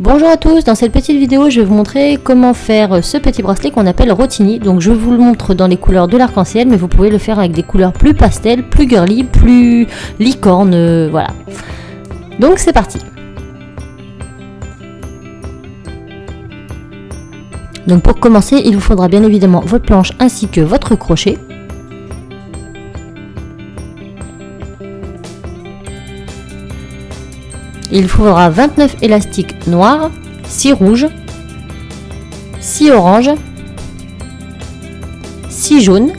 Bonjour à tous, dans cette petite vidéo je vais vous montrer comment faire ce petit bracelet qu'on appelle Rotini. Donc je vous le montre dans les couleurs de l'arc-en-ciel, mais vous pouvez le faire avec des couleurs plus pastel, plus girly, plus licorne, voilà. Donc c'est parti. Donc pour commencer, il vous faudra bien évidemment votre planche ainsi que votre crochet. Il faudra 29 élastiques noirs, 6 rouges, 6 oranges, 6 jaunes,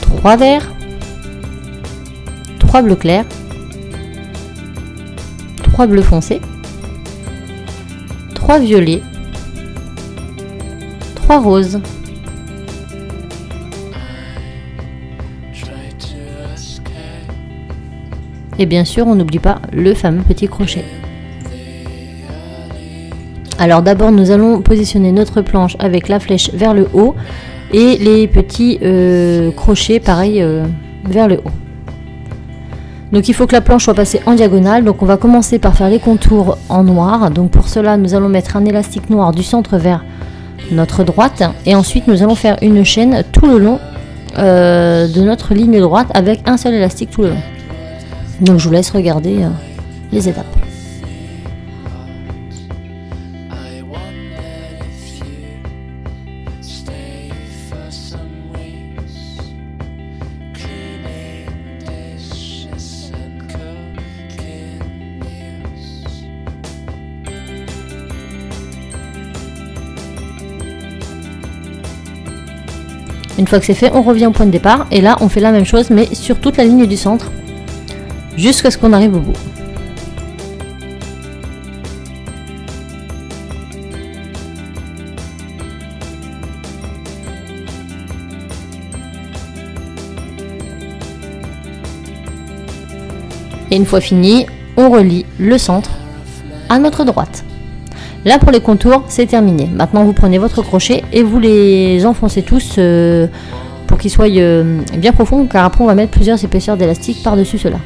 3 verts, 3 bleus clairs, 3 bleus foncés, 3 violets, 3 roses, et bien sûr, on n'oublie pas le fameux petit crochet. Alors d'abord, nous allons positionner notre planche avec la flèche vers le haut et les petits crochets, pareil, vers le haut. Donc il faut que la planche soit passée en diagonale. Donc on va commencer par faire les contours en noir. Donc pour cela, nous allons mettre un élastique noir du centre vers notre droite. Et ensuite, nous allons faire une chaîne tout le long de notre ligne droite avec un seul élastique tout le long. Donc je vous laisse regarder les étapes. Une fois que c'est fait, on revient au point de départ et là on fait la même chose mais sur toute la ligne du centre, jusqu'à ce qu'on arrive au bout. Et une fois fini, on relie le centre à notre droite. Là pour les contours, c'est terminé. Maintenant vous prenez votre crochet et vous les enfoncez tous pour qu'ils soient bien profonds, car après on va mettre plusieurs épaisseurs d'élastique par-dessus cela.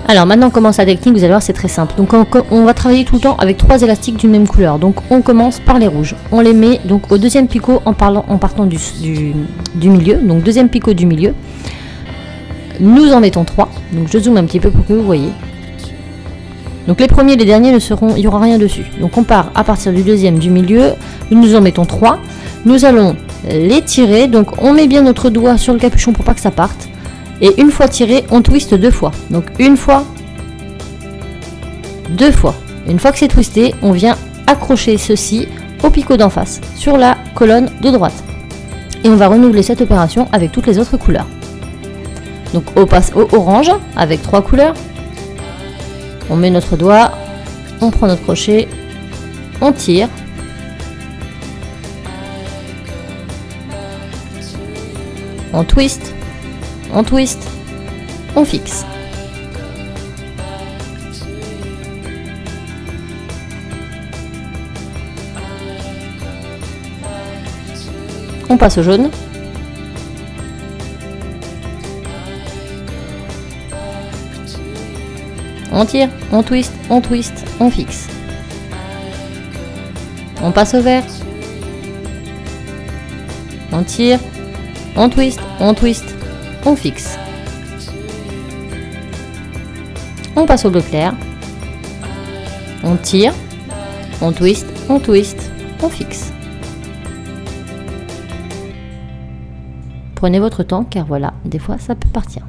Alors maintenant on commence la technique, vous allez voir c'est très simple. Donc on va travailler tout le temps avec 3 élastiques d'une même couleur. Donc on commence par les rouges. On les met donc au deuxième picot en partant du milieu. Donc deuxième picot du milieu. Nous en mettons 3. Donc je zoome un petit peu pour que vous voyez. Donc les premiers et les derniers il n'y aura rien dessus. Donc on part à partir du deuxième du milieu. Nous en mettons 3. Nous allons les tirer. Donc on met bien notre doigt sur le capuchon pour pas que ça parte. Et une fois tiré, on twiste 2 fois. Donc une fois, 2 fois. Une fois que c'est twisté, on vient accrocher ceci au picot d'en face, sur la colonne de droite. Et on va renouveler cette opération avec toutes les autres couleurs. Donc on passe au orange avec 3 couleurs. On met notre doigt, on prend notre crochet, on tire. On twist. On twist, on fixe. On passe au jaune. On tire, on twist, on fixe. On passe au vert. On tire, on twist, on fixe. On passe au bleu clair. On tire, on twist, on fixe. Prenez votre temps car voilà, des fois ça peut partir.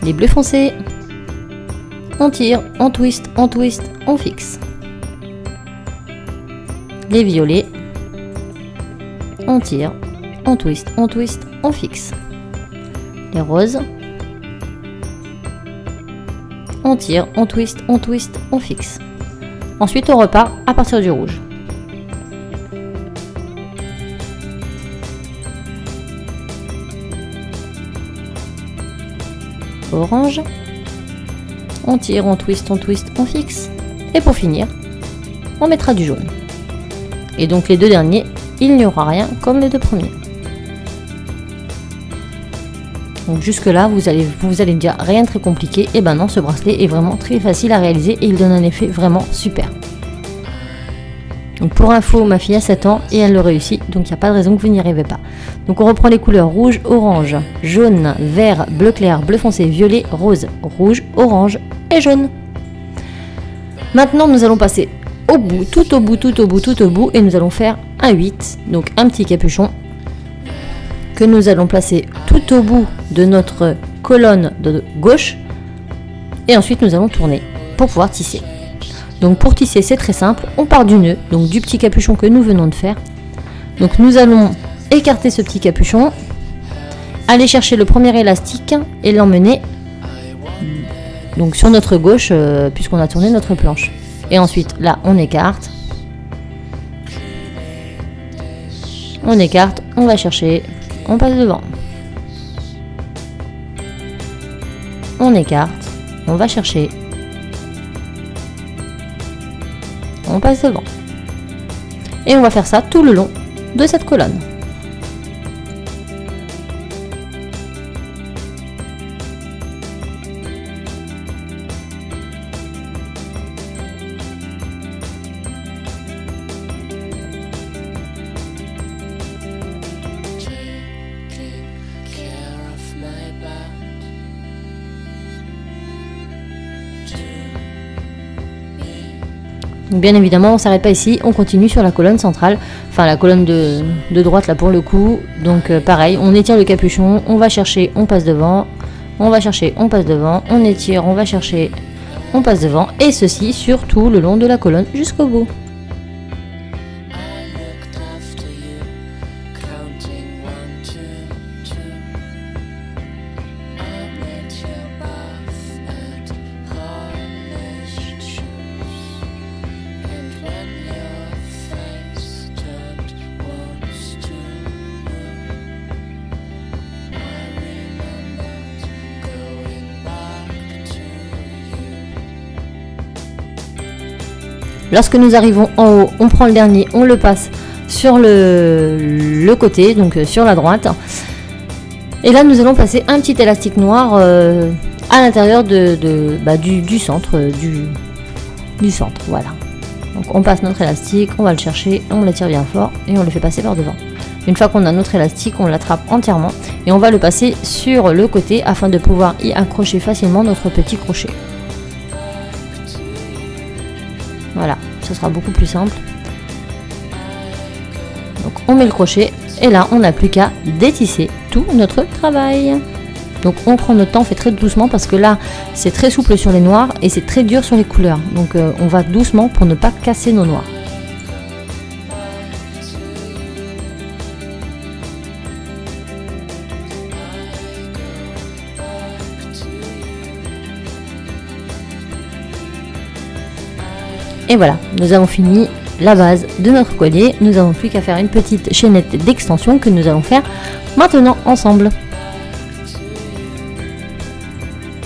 Les bleus foncés. On tire, on twist, on fixe. Les violets, on tire, on twist, on fixe. Les roses, on tire, on twist, on fixe. Ensuite on repart à partir du rouge. orange. On tire, on twist, on fixe. Et pour finir, on mettra du jaune. Et donc les deux derniers, il n'y aura rien comme les deux premiers. Donc jusque là, vous allez me dire rien de très compliqué. Et ben non, ce bracelet est vraiment très facile à réaliser et il donne un effet vraiment super. Donc pour info, ma fille a 7 ans et elle le réussit, donc il n'y a pas de raison que vous n'y arrivez pas. Donc on reprend les couleurs rouge, orange, jaune, vert, bleu clair, bleu foncé, violet, rose, rouge, orange et jaune. Maintenant nous allons passer au bout, tout au bout et nous allons faire un 8, donc un petit capuchon que nous allons placer tout au bout de notre colonne de gauche et ensuite nous allons tourner pour pouvoir tisser. Donc pour tisser c'est très simple, on part du nœud, donc du petit capuchon que nous venons de faire. Donc nous allons écarter ce petit capuchon, aller chercher le premier élastique et l'emmener donc sur notre gauche puisqu'on a tourné notre planche. Et ensuite là on écarte, on va chercher, on passe devant, on écarte, on va chercher, on passe devant. Et on va faire ça tout le long de cette colonne. Donc bien évidemment, on ne s'arrête pas ici, on continue sur la colonne centrale, enfin la colonne de droite là pour le coup. Donc pareil, on étire le capuchon, on va chercher, on passe devant, on va chercher, on passe devant, on étire, on va chercher, on passe devant, et ceci sur tout le long de la colonne jusqu'au bout. Lorsque nous arrivons en haut, on prend le dernier, on le passe sur le côté, donc sur la droite. Et là, nous allons passer un petit élastique noir à l'intérieur du centre, du centre. Voilà. Donc on passe notre élastique, on va le chercher, on le tire bien fort et on le fait passer par devant. Une fois qu'on a notre élastique, on l'attrape entièrement et on va le passer sur le côté afin de pouvoir y accrocher facilement notre petit crochet. Voilà, ce sera beaucoup plus simple. Donc on met le crochet et là on n'a plus qu'à détisser tout notre travail. Donc on prend notre temps, on fait très doucement parce que là c'est très souple sur les noirs et c'est très dur sur les couleurs. Donc on va doucement pour ne pas casser nos noirs. Et voilà, nous avons fini la base de notre collier. Nous n'avons plus qu'à faire une petite chaînette d'extension que nous allons faire maintenant ensemble.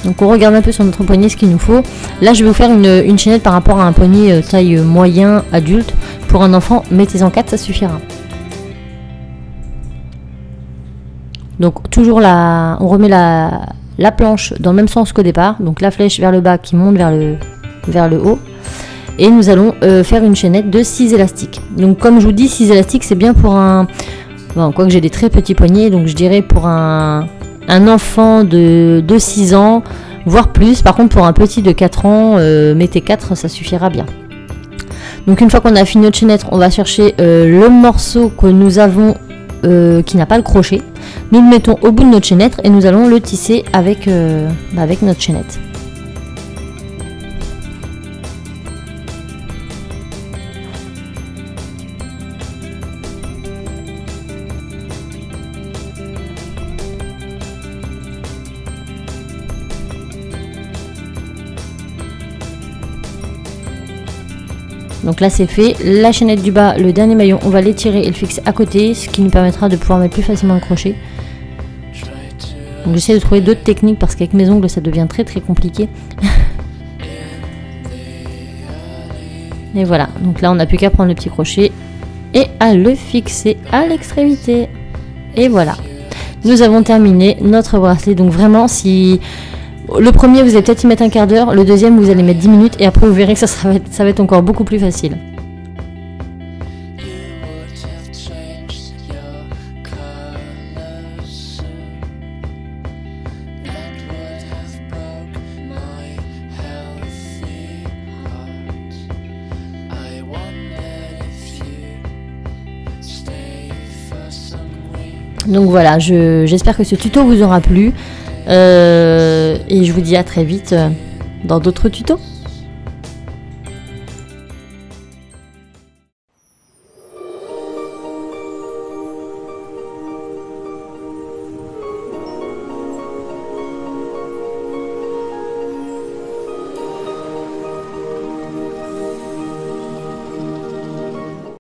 Donc on regarde un peu sur notre poignet ce qu'il nous faut. Là je vais vous faire une chaînette par rapport à un poignet taille moyen adulte. Pour un enfant, mettez-en 4, ça suffira. Donc toujours on remet la planche dans le même sens qu'au départ. Donc la flèche vers le bas qui monte vers le haut. Et nous allons faire une chaînette de 6 élastiques. Donc comme je vous dis, 6 élastiques c'est bien pour un... Bon, quoique j'ai des très petits poignets, donc je dirais pour un enfant de 6 ans, voire plus. Par contre pour un petit de 4 ans, mettez 4, ça suffira bien. Donc une fois qu'on a fini notre chaînette, on va chercher le morceau que nous avons qui n'a pas le crochet. Nous le mettons au bout de notre chaînette et nous allons le tisser avec notre chaînette. Donc là c'est fait, la chaînette du bas, le dernier maillon, on va l'étirer et le fixer à côté, ce qui nous permettra de pouvoir mettre plus facilement le crochet. Donc j'essaie de trouver d'autres techniques parce qu'avec mes ongles ça devient très très compliqué. Et voilà, donc là on n'a plus qu'à prendre le petit crochet et à le fixer à l'extrémité. Et voilà, nous avons terminé notre bracelet. Donc vraiment, si le premier vous allez peut-être y mettre un quart d'heure, le deuxième vous allez mettre 10 minutes et après vous verrez que ça va être encore beaucoup plus facile. Donc voilà, j'espère que ce tuto vous aura plu et je vous dis à très vite dans d'autres tutos.